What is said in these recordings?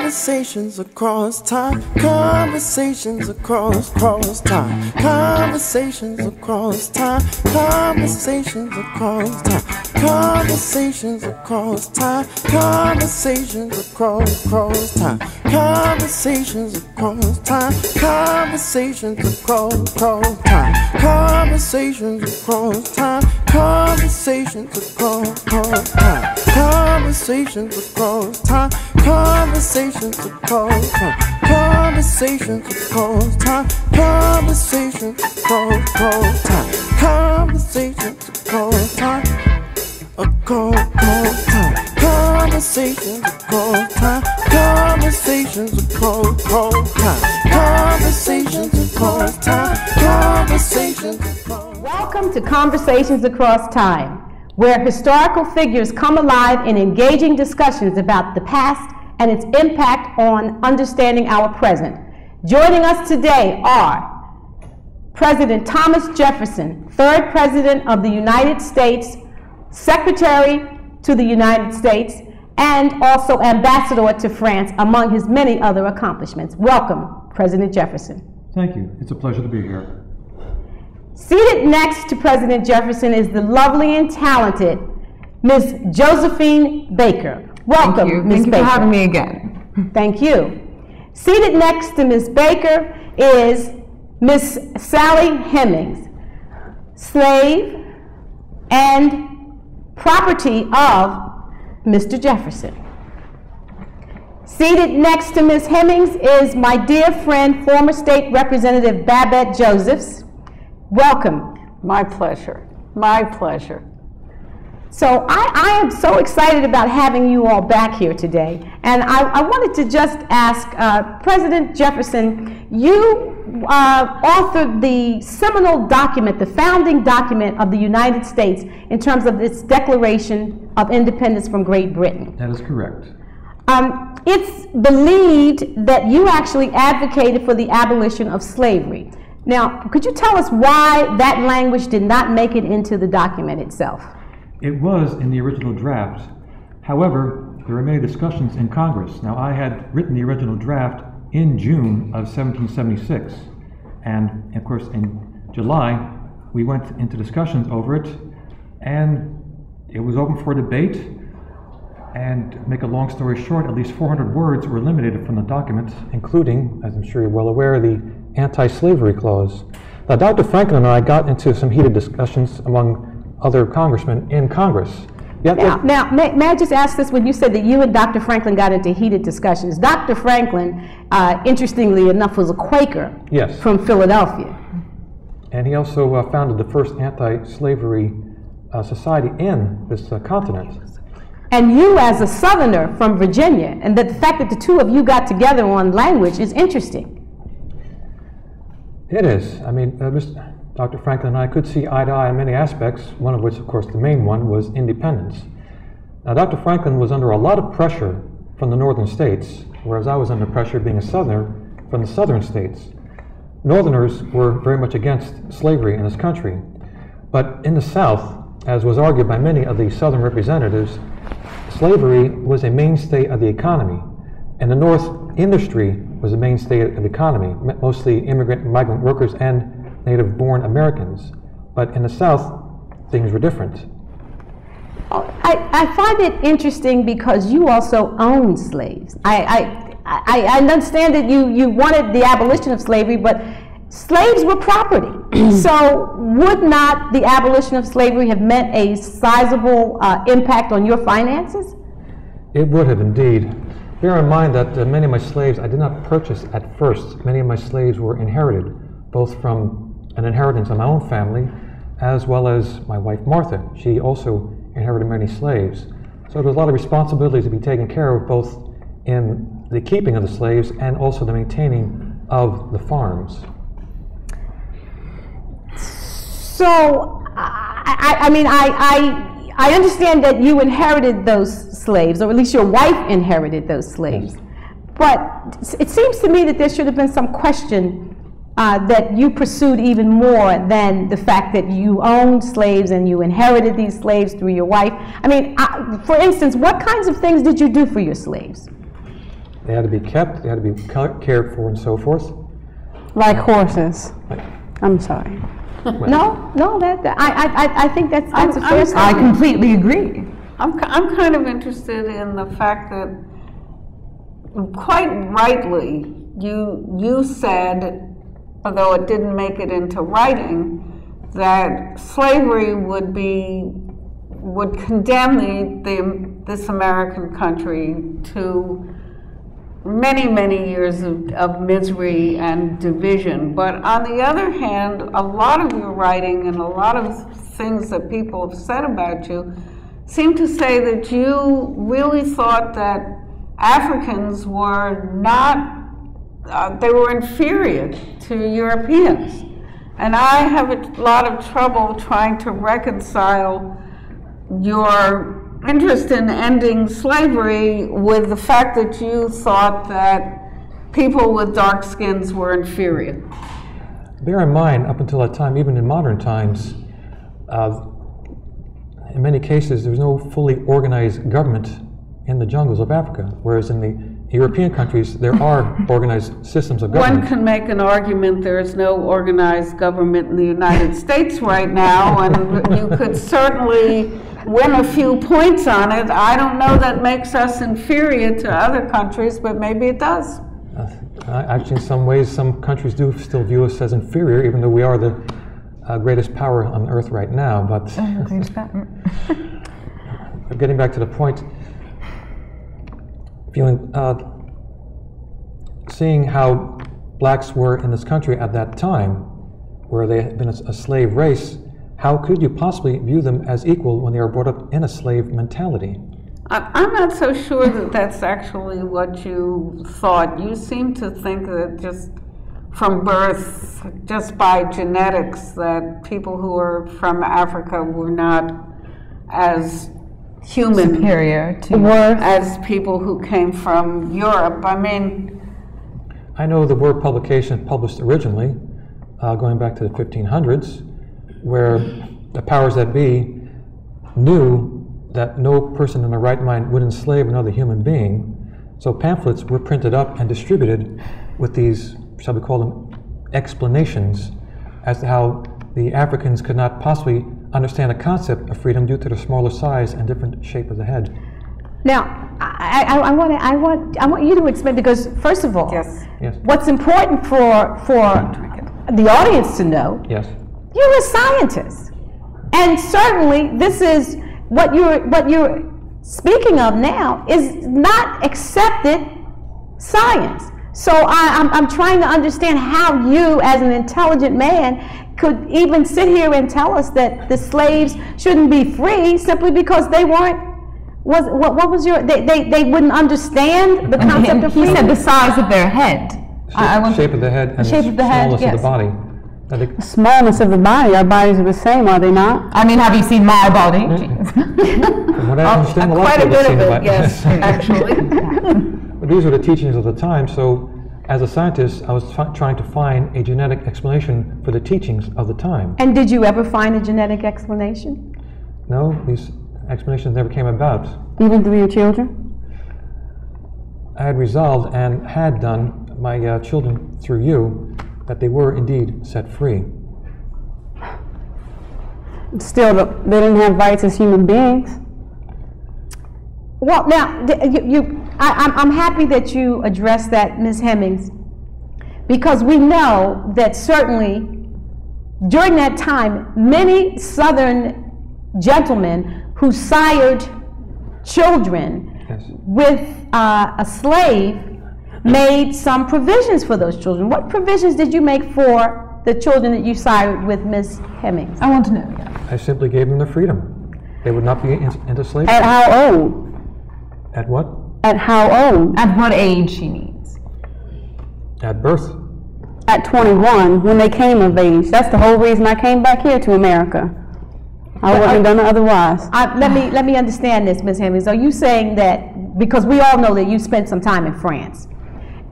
Conversations across time, conversations across time, conversations across time, conversations across time, conversations across time, conversations across time, conversations across time, conversations across time, conversations across time, conversations across time, conversations across time, conversations across time, conversations across time, conversations across time, conversations across time, across time, conversations across time, conversations across time, conversations across time, conversations across. Welcome to Conversations Across Time, where historical figures come alive in engaging discussions about the past and its impact on understanding our present. Joining us today are President Thomas Jefferson, 3rd President of the United States, Secretary to the United States, and also Ambassador to France, among his many other accomplishments. Welcome, President Jefferson. Thank you. It's a pleasure to be here. Seated next to President Jefferson is the lovely and talented Ms. Josephine Baker. Welcome, Ms. Baker. Thank you for having me again. Thank you. Seated next to Ms. Baker is Ms. Sally Hemings, slave and property of Mr. Jefferson. Seated next to Ms. Hemings is my dear friend, former State Representative Babette Josephs. Welcome. My pleasure. My pleasure. So I am so excited about having you all back here today. And I wanted to just ask President Jefferson, you authored the seminal document, the founding document of the United States in terms of its Declaration of Independence from Great Britain. That is correct. It's believed that you actually advocated for the abolition of slavery. Now, could you tell us why that language did not make it into the document itself? It was in the original draft. However, there were many discussions in Congress. Now, I had written the original draft in June of 1776. And, of course, in July, we went into discussions over it, and it was open for debate. And to make a long story short, at least 400 words were eliminated from the document, including, as I'm sure you're well aware, the anti-slavery clause. Now, Dr. Franklin and I got into some heated discussions among other congressmen in Congress. Now, may I just ask this? When you said that you and Dr. Franklin got into heated discussions, Dr. Franklin, interestingly enough, was a Quaker. Yes. From Philadelphia. And he also founded the first anti-slavery society in this continent. And you, as a Southerner from Virginia, and the fact that the two of you got together on language is interesting. It is. I mean, Dr. Franklin and I could see eye to eye in many aspects, one of which, of course, the main one was independence. Now, Dr. Franklin was under a lot of pressure from the northern states, whereas I was under pressure, being a Southerner, from the southern states. Northerners were very much against slavery in this country. But in the South, as was argued by many of the Southern representatives, slavery was a mainstay of the economy. And the North, industry was a mainstay of the economy, mostly immigrant and migrant workers and native-born Americans. But in the South, things were different. I find it interesting because you also owned slaves. I understand that you wanted the abolition of slavery, but slaves were property. So would not the abolition of slavery have meant a sizable impact on your finances? It would have indeed. Bear in mind that many of my slaves I did not purchase at first. Many of my slaves were inherited, both from an inheritance of my own family, as well as my wife Martha. She also inherited many slaves. So there's a lot of responsibilities to be taken care of, both in the keeping of the slaves and also the maintaining of the farms. So, I understand that you inherited those slaves, or at least your wife inherited those slaves. Yes. But it seems to me that there should have been some question that you pursued even more than the fact that you owned slaves and you inherited these slaves through your wife. I mean, for instance, what kinds of things did you do for your slaves? They had to be kept, they had to be cared for, and so forth. Like horses. Right. I'm sorry. No, I think that's a fair I statement. completely agree. I'm kind of interested in the fact that, quite rightly, you said, although it didn't make it into writing, that slavery would condemn this American country to many, many years of misery and division. But on the other hand, a lot of your writing and a lot of things that people have said about you seem to say that you really thought that Africans were not, they were inferior to Europeans. And I have a lot of trouble trying to reconcile your interest in ending slavery with the fact that you thought that people with dark skins were inferior. Bear in mind, up until that time, even in modern times, in many cases, there was no fully organized government in the jungles of Africa, whereas in the European countries, there are organized systems of government. One can make an argument there is no organized government in the United States right now, and you could certainly win a few points on it. I don't know that makes us inferior to other countries, but maybe it does. Actually, in some ways, some countries do still view us as inferior, even though we are the greatest power on earth right now. But getting back to the point, seeing how blacks were in this country at that time, where they had been a slave race, how could you possibly view them as equal when they were brought up in a slave mentality? I'm not so sure that that's actually what you thought. You seem to think that just from birth, just by genetics, that people who are from Africa were not as human Superior to as people who came from Europe. I mean, I know there were publications published originally, going back to the 1500s, where the powers that be knew that no person in their right mind would enslave another human being. So pamphlets were printed up and distributed with these, shall we call them, explanations as to how the Africans could not possibly understand the concept of freedom due to the smaller size and different shape of the head. Now, I want you to explain, because first of all, yes. Yes. what's important for the audience to know, Yes. you're a scientist, and certainly this is what you're speaking of now is not accepted science. So I'm trying to understand how you, as an intelligent man, could even sit here and tell us that the slaves shouldn't be free simply because they weren't. What was your? They wouldn't understand the concept of freedom. He said the size of their head. Shape of the head and shape of the head, smallness yes. of the body. The smallness of the body, our bodies are the same, are they not? I mean, have you seen my body? From what I understand, Quite a people bit have of seen it, body. yes, actually. But these were the teachings of the time, so as a scientist, I was trying to find a genetic explanation for the teachings of the time. And did you ever find a genetic explanation? No, these explanations never came about. Even through your children? I had resolved and had done my children through you that they were indeed set free. Still, they didn't have rights as human beings. Well, now, I'm happy that you addressed that, Ms. Hemings, because we know that certainly during that time, many Southern gentlemen who sired children Yes. with a slave made some provisions for those children. What provisions did you make for the children that you sired with Ms. Hemings? I want to know. Yeah. I simply gave them the freedom. They would not be into slavery. At how old? At what? At how old? At what age she needs? At birth. At 21, when they came of age. That's the whole reason I came back here to America. I wouldn't have done it otherwise. Let me understand this, Ms. Hemings. Are you saying that, because we all know that you spent some time in France,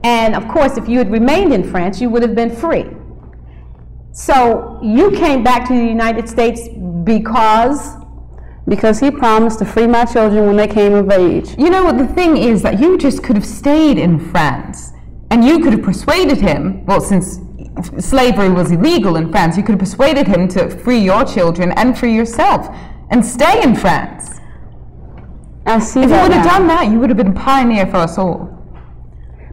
and of course if you had remained in France you would have been free. So you came back to the United States because? Because he promised to free my children when they came of age. You know, the thing is that you just could have stayed in France, and you could have persuaded him, well, since slavery was illegal in France, you could have persuaded him to free your children and free yourself and stay in France. I see If that you would have now. done that, you would have been a pioneer for us all.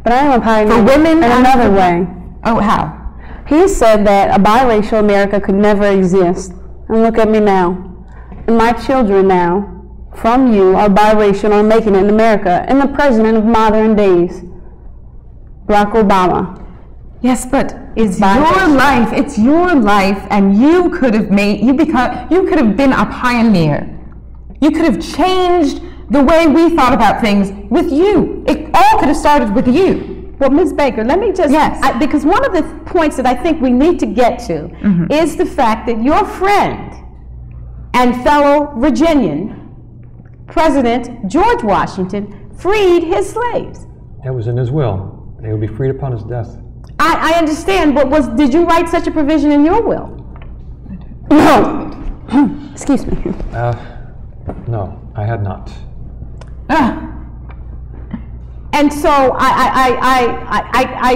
But I am a pioneer For women in and another for- way. Oh, how? He said that a biracial America could never exist. And look at me now. And my children now, from you, are biracial and are making it in America. And the president of modern days, Barack Obama. Yes, but it's Biracial. your life. It's your life, and you could have made you could have been a pioneer. You could have changed the way we thought about things with you. It all could have started with you. Well, Ms. Baker, let me just, Yes. because one of the points that I think we need to get to is the fact that your friend and fellow Virginian, President George Washington, freed his slaves. That was in his will. They would be freed upon his death. I understand, but did you write such a provision in your will? No. Excuse me. No, I had not. And so I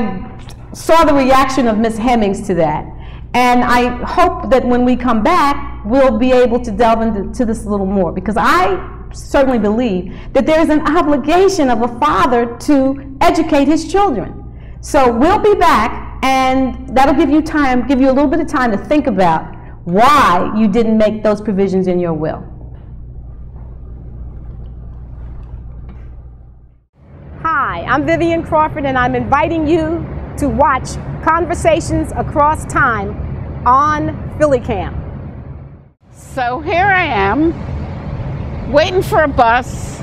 saw the reaction of Ms. Hemings to that. And I hope that when we come back, we'll be able to delve into this a little more, because I certainly believe that there is an obligation of a father to educate his children. So we'll be back, and that'll give you a little bit of time to think about why you didn't make those provisions in your will. Hi, I'm Vivian Crawford, and I'm inviting you to watch Conversations Across Time on PhillyCam. So here I am, waiting for a bus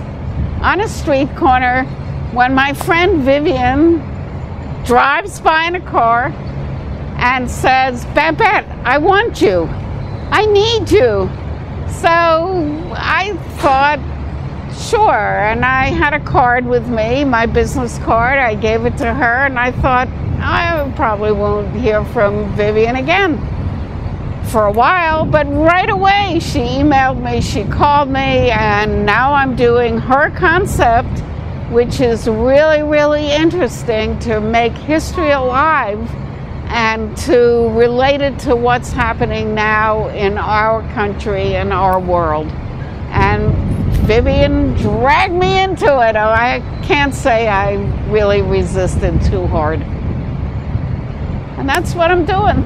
on a street corner when my friend Vivian drives by in a car and says, "Babette, I want you. I need you." So I thought, sure, and I had a card with me, my business card. I gave it to her, and I thought, I probably won't hear from Vivian again for a while, but right away she emailed me, she called me, and now I'm doing her concept, which is really, really interesting, to make history alive and to relate it to what's happening now in our country and our world. And Vivian dragged me into it. I can't say I really resisted too hard. And that's what I'm doing.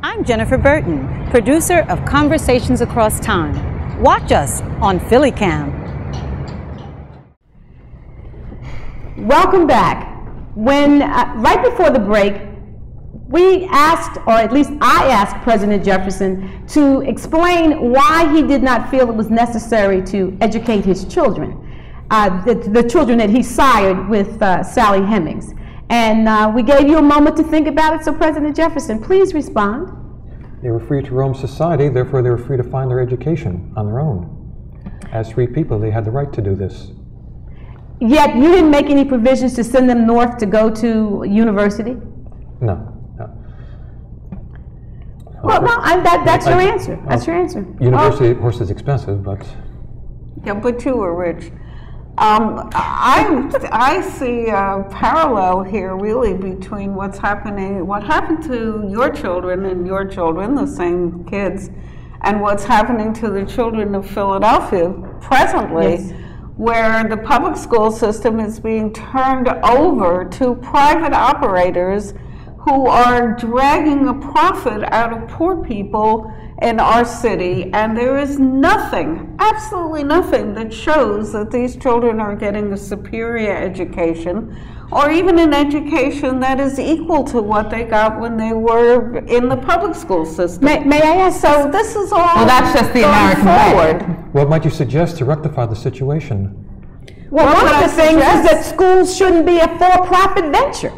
I'm Jennifer Burton, producer of Conversations Across Time. Watch us on PhillyCam. Welcome back. When right before the break, we asked, or at least I asked President Jefferson to explain why he did not feel it was necessary to educate his children, the children that he sired with Sally Hemings. And we gave you a moment to think about it, so President Jefferson, please respond. They were free to roam society, therefore they were free to find their education on their own. As free people, they had the right to do this. Yet you didn't make any provisions to send them north to go to university? No, no. Well, no, that's your answer. That's your answer. University, of course, is expensive, but... Yeah, but you were rich. I see a parallel here really between what happened to your children and your children, the same kids, and what's happening to the children of Philadelphia presently, yes, where the public school system is being turned over to private operators who are dragging a profit out of poor people in our city, and there is nothing, absolutely nothing, that shows that these children are getting a superior education or even an education that is equal to what they got when they were in the public school system. May I ask? So this is all. Well, that's just the American way. What might you suggest to rectify the situation? Well, one of the things is that schools shouldn't be a for-profit venture.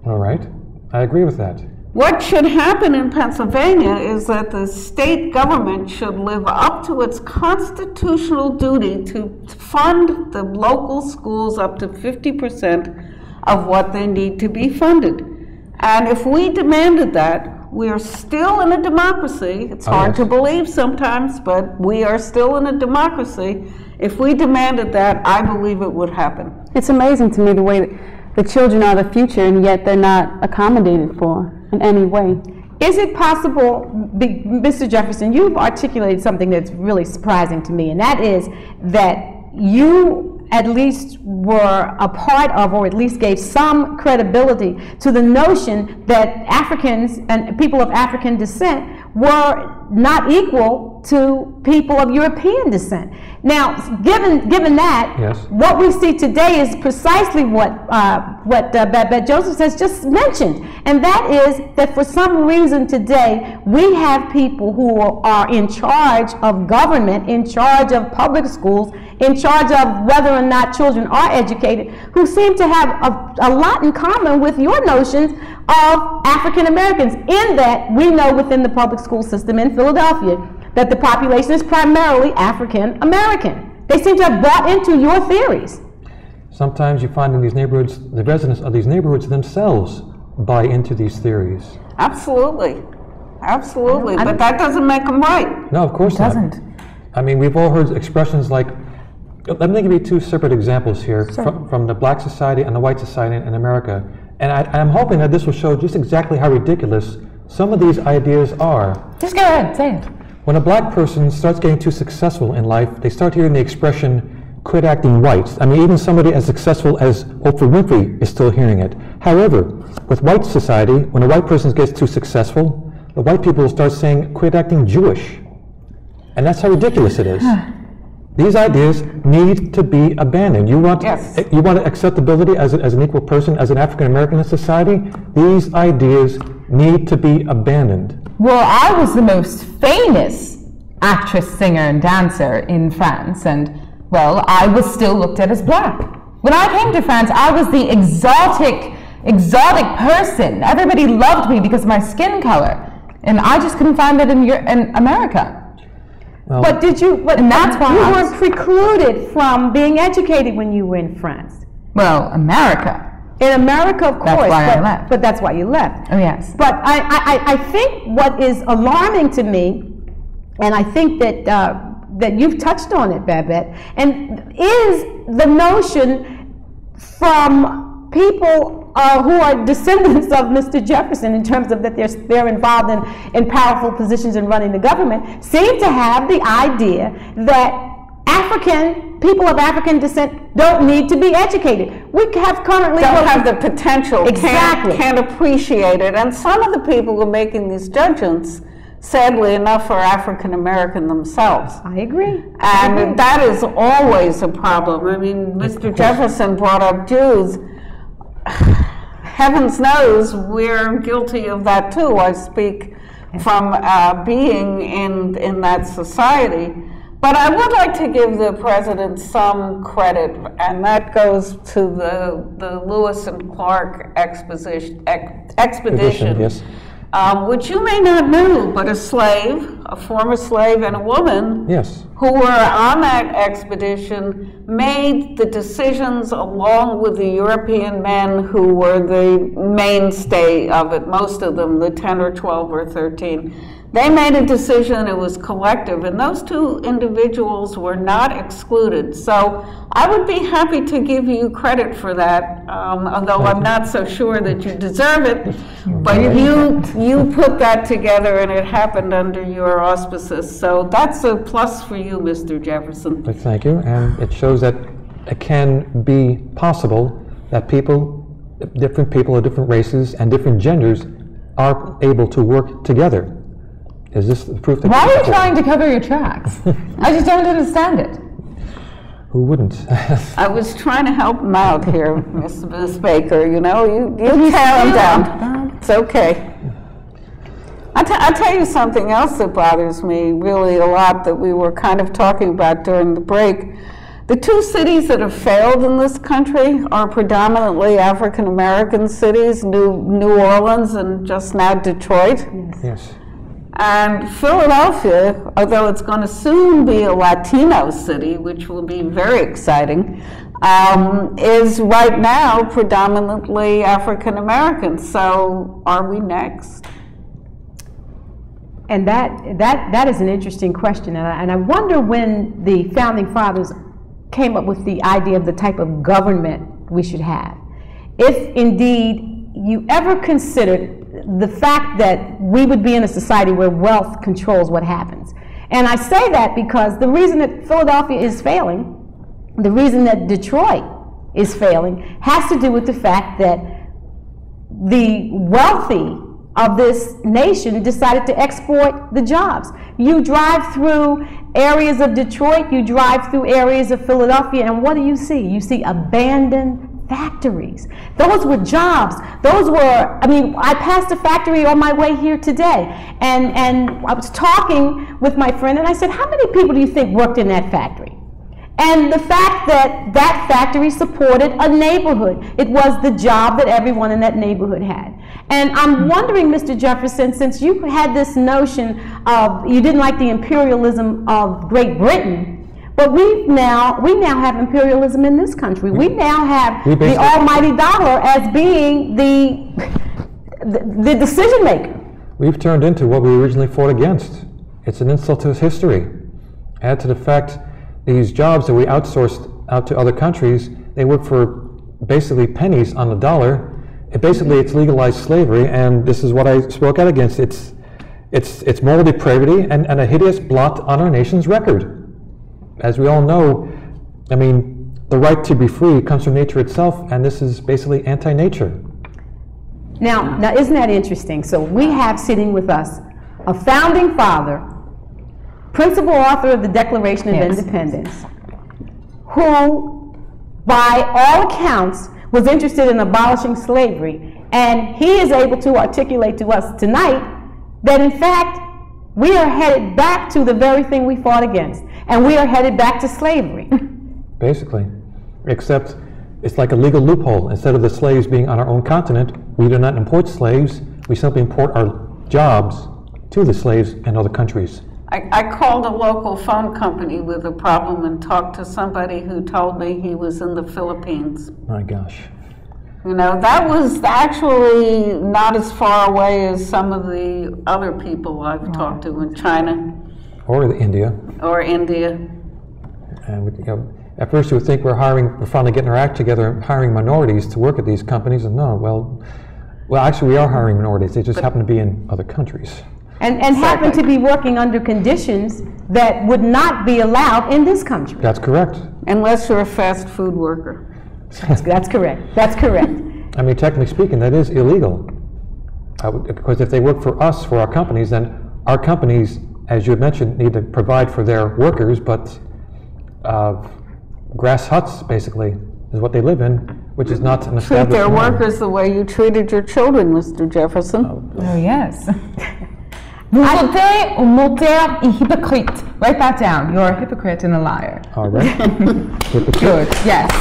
All right, I agree with that. What should happen in Pennsylvania is that the state government should live up to its constitutional duty to fund the local schools up to 50% of what they need to be funded. And if we demanded that, we are still in a democracy. It's hard to believe sometimes, but we are still in a democracy. If we demanded that, I believe it would happen. It's amazing to me the way that the children are the future, and yet they're not accommodated for in any way. Is it possible, Mr. Jefferson, you've articulated something that's really surprising to me, and that is that you at least were a part of, or at least gave some credibility to the notion that Africans and people of African descent were not equal to people of European descent. Now, given that, yes, what we see today is precisely what Babette Joseph has just mentioned, and that is that for some reason today we have people who are in charge of government, in charge of public schools, in charge of whether or not children are educated, who seem to have a lot in common with your notions of African Americans, in that we know within the public school system in Philadelphia that the population is primarily African American. They seem to have bought into your theories. Sometimes you find in these neighborhoods, the residents of these neighborhoods themselves buy into these theories. Absolutely. Absolutely. But that doesn't make them right. No, of course not. It doesn't. I mean, we've all heard expressions like, let me give you two separate examples here from the black society and the white society in America. And I'm hoping that this will show just exactly how ridiculous some of these ideas are. Just go ahead, say it. When a black person starts getting too successful in life, they start hearing the expression, quit acting white. I mean, even somebody as successful as Oprah Winfrey is still hearing it. However, with white society, when a white person gets too successful, the white people will start saying, quit acting Jewish. And that's how ridiculous it is. These ideas need to be abandoned. You want acceptability as an equal person, as an African American in society? These ideas need to be abandoned. Well, I was the most famous actress, singer, and dancer in France, and, well, I was still looked at as black. When I came to France, I was the exotic person. Everybody loved me because of my skin color, and I just couldn't find it in America. Well, but did you? And that's why you weren't precluded from being educated when you were in France. Well, America. In America, of course. That's why I left. But that's why you left. Oh, yes. But I think what is alarming to me, and I think that that you've touched on it, Babette, and is the notion from people who are descendants of Mr. Jefferson, in terms of that they're involved in powerful positions in running the government, seem to have the idea that people of African descent don't need to be educated. We have currently don't have the potential, exactly, can't appreciate it, and some of the people who are making these judgments, sadly enough, are African American themselves. I agree. And that is always a problem. I mean, Mr. Jefferson brought up Jews. Heavens knows we're guilty of that too. I speak from being in that society. But I would like to give the president some credit, and that goes to the Lewis and Clark expedition, yes. Which you may not know, but a former slave and a woman, yes, who were on that expedition made the decisions along with the European men who were the mainstay of it, most of them, the 10 or 12 or 13. They made a decision, it was collective, and those two individuals were not excluded. So I would be happy to give you credit for that, although I'm not so sure that you deserve it. But you put that together, and it happened under your auspices. So that's a plus for you, Mr. Jefferson. Thank you, and it shows that it can be possible that different people of different races and different genders are able to work together. Is this the proof that? Why are you trying to cover your tracks? I just don't understand it. Who wouldn't? I was trying to help him out here, Miss Baker. You know, you tear him down. It's okay. I'll tell you something else that bothers me really a lot that we were kind of talking about during the break. The two cities that have failed in this country are predominantly African American cities, New Orleans and just now Detroit. Yes. And Philadelphia, although it's going to soon be a Latino city, which will be very exciting, is right now predominantly African American. So are we next? And that is an interesting question. And I wonder when the Founding Fathers came up with the idea of the type of government we should have. If indeed you ever considered the fact that we would be in a society where wealth controls what happens. And I say that because the reason that Philadelphia is failing, the reason that Detroit is failing, has to do with the fact that the wealthy of this nation decided to export the jobs. You drive through areas of Detroit, you drive through areas of Philadelphia, and what do you see? You see abandoned factories. Those were jobs. Those were, I mean, I passed a factory on my way here today, and I was talking with my friend, and I said, how many people do you think worked in that factory? And the fact that that factory supported a neighborhood. It was the job that everyone in that neighborhood had. And I'm wondering, Mr. Jefferson, since you had this notion of, you didn't like the imperialism of Great Britain, but we now have imperialism in this country. We now have the almighty dollar as being the decision maker. We've turned into what we originally fought against. It's an insult to history. Add to the fact these jobs that we outsourced out to other countries, they work for basically pennies on the dollar. It's legalized slavery, and this is what I spoke out against. It's moral depravity and a hideous blot on our nation's record. As we all know, I mean, the right to be free comes from nature itself, and this is basically anti-nature. Now, isn't that interesting? So we have sitting with us a founding father, principal author of the Declaration of Independence, who, by all accounts, was interested in abolishing slavery, and he is able to articulate to us tonight that, in fact, we are headed back to the very thing we fought against, and we are headed back to slavery. Basically, except it's like a legal loophole. Instead of the slaves being on our own continent, we do not import slaves, we simply import our jobs to the slaves in other countries. I called a local phone company with a problem and talked to somebody who told me he was in the Philippines. My gosh. You know, that was actually not as far away as some of the other people I've talked to in China. Or India. Or India. And at first you would think we're finally getting our act together and hiring minorities to work at these companies, and no, well actually we are hiring minorities, they just happen to be in other countries. And happen to be working under conditions that would not be allowed in this country. That's correct. Unless you're a fast food worker. That's correct. That's correct. I mean, technically speaking, that is illegal. Because if they work for us, for our companies, then our companies, as you had mentioned, need to provide for their workers, but grass huts, basically, is what they live in, which is not an established Treat their norm. workers the way you treated your children, Mr. Jefferson. Oh, yes. Vous êtes un menteur et hypocrite. Write that down. You're a hypocrite and a liar. All right. Good, yes.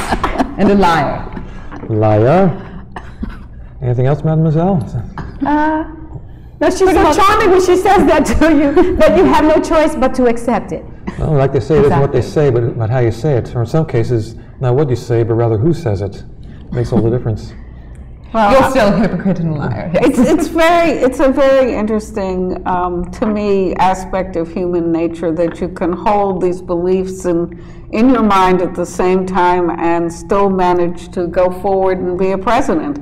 And a liar. Liar. Anything else, mademoiselle? No, she's so charming when she says that to you, that you have no choice but to accept it. No, like they say, it isn't what they say, but how you say it. Or in some cases, not what you say, but rather who says it. Makes all the difference. You're still a hypocrite and a liar. It's a very interesting, to me, aspect of human nature that you can hold these beliefs in your mind at the same time and still manage to go forward and be a president.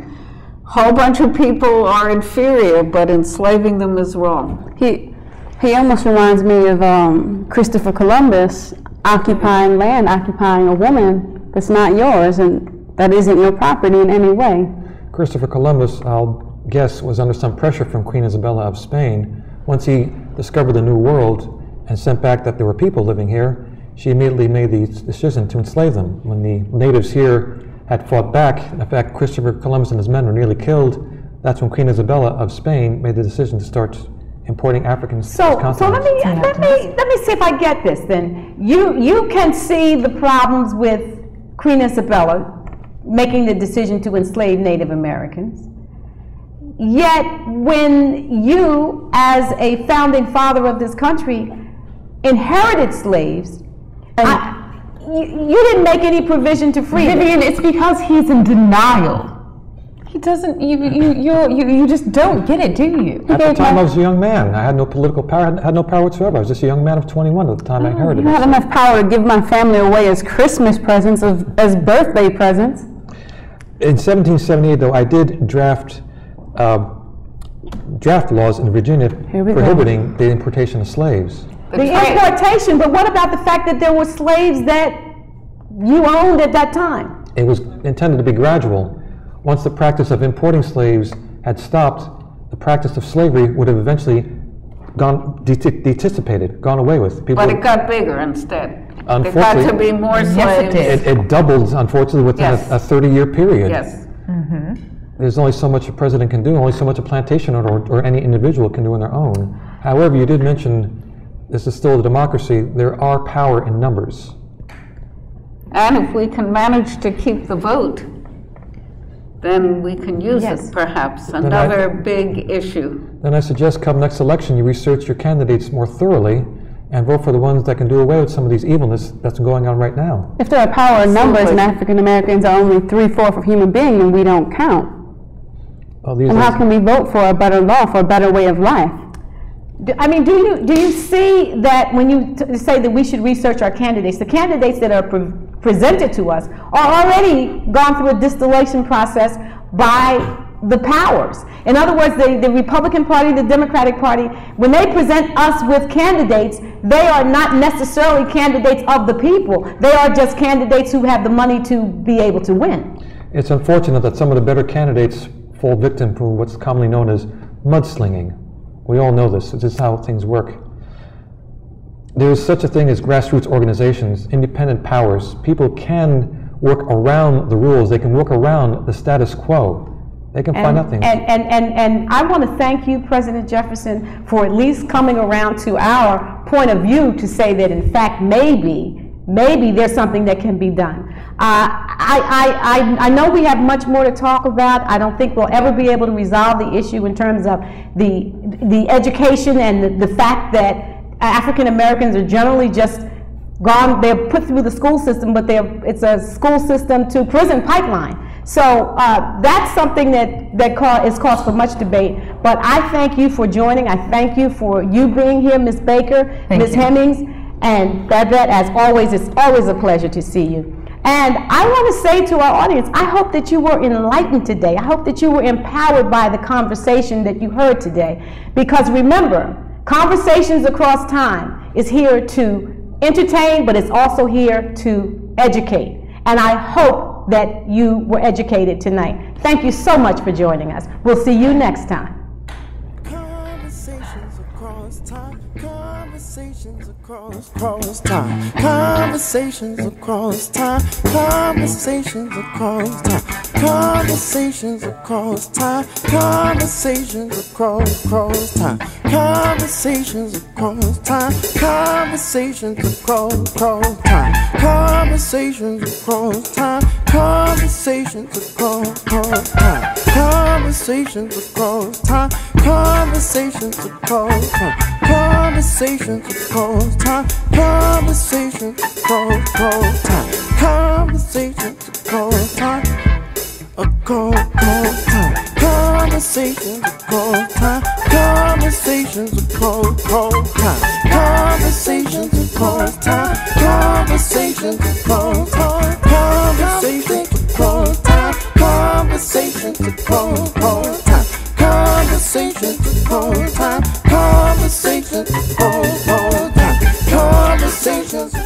Whole bunch of people are inferior, but enslaving them is wrong. He almost reminds me of Christopher Columbus occupying land, occupying a woman that's not yours and that isn't your property in any way. Christopher Columbus, I'll guess, was under some pressure from Queen Isabella of Spain. Once he discovered the New World and sent back that there were people living here, she immediately made the decision to enslave them. When the natives here had fought back, in fact, Christopher Columbus and his men were nearly killed, that's when Queen Isabella of Spain made the decision to start importing Africans to this continent. So let me see if I get this then. You can see the problems with Queen Isabella making the decision to enslave Native Americans. Yet when you, as a founding father of this country, inherited slaves, you didn't make any provision to free them. Vivian, it's because he's in denial. He doesn't, you just don't get it, do you? At the time I was a young man. I had no political power, had no power whatsoever. I was just a young man of 21 at the time I inherited it. You had enough power to give my family away as Christmas presents, as birthday presents. In 1778, though, I did draft laws in Virginia prohibiting the importation of slaves. The importation, but what about the fact that there were slaves that you owned at that time? It was intended to be gradual. Once the practice of importing slaves had stopped, the practice of slavery would have eventually gone away with. But it got bigger instead. There Unfortunately, got to be more slaves. it doubled, unfortunately, within a 30-year period. Yes. There's only so much a president can do, only so much a plantation or any individual can do on their own. However, you did mention this is still a democracy. There are power in numbers. And if we can manage to keep the vote, then we can use it, perhaps. Another big issue. Then I suggest come next election, you research your candidates more thoroughly and vote for the ones that can do away with some of these evilness that's going on right now. If there are power in numbers and African Americans are only 3/4 of human beings, then we don't count. Well, and how can we vote for a better law, for a better way of life? I mean, do you see that when you say that we should research our candidates, the candidates that are presented to us are already gone through a distillation process by the powers. In other words, the Republican Party, the Democratic Party, when they present us with candidates, they are not necessarily candidates of the people. They are just candidates who have the money to be able to win. It's unfortunate that some of the better candidates fall victim to what's commonly known as mudslinging. We all know this. This is how things work. There is such a thing as grassroots organizations, independent powers. People can work around the rules. They can work around the status quo. They can find out things. And I want to thank you, President Jefferson, for at least coming around to our point of view to say that, in fact, maybe there's something that can be done. I know we have much more to talk about. I don't think we'll ever be able to resolve the issue in terms of the education and the fact that African Americans are generally just gone, they're put through the school system, but it's a school system to prison pipeline. So that's something that is cause for much debate. But I thank you for joining. I thank you for you being here, Ms. Baker, Ms. Hemings, and Babette, as always, it's always a pleasure to see you. And I want to say to our audience, I hope that you were enlightened today. I hope that you were empowered by the conversation that you heard today. Because remember, Conversations Across Time is here to entertain, but it's also here to educate. And I hope that you were educated tonight. Thank you so much for joining us. We'll see you next time. Conversations across time. Conversations across time. Conversations across time. Conversations across time. Conversations across time. Conversations across time. Conversations across time. Conversations across time. Conversations across time. Conversations across time. Conversations across time. Conversations across time. Conversations across time. Conversations across time. Conversations across time. across time. Conversations across time. Conversations across time. Conversations across time. Conversations across time. Conversations across time. Conversations across time. Conversations across time. Conversations across time. Conversations.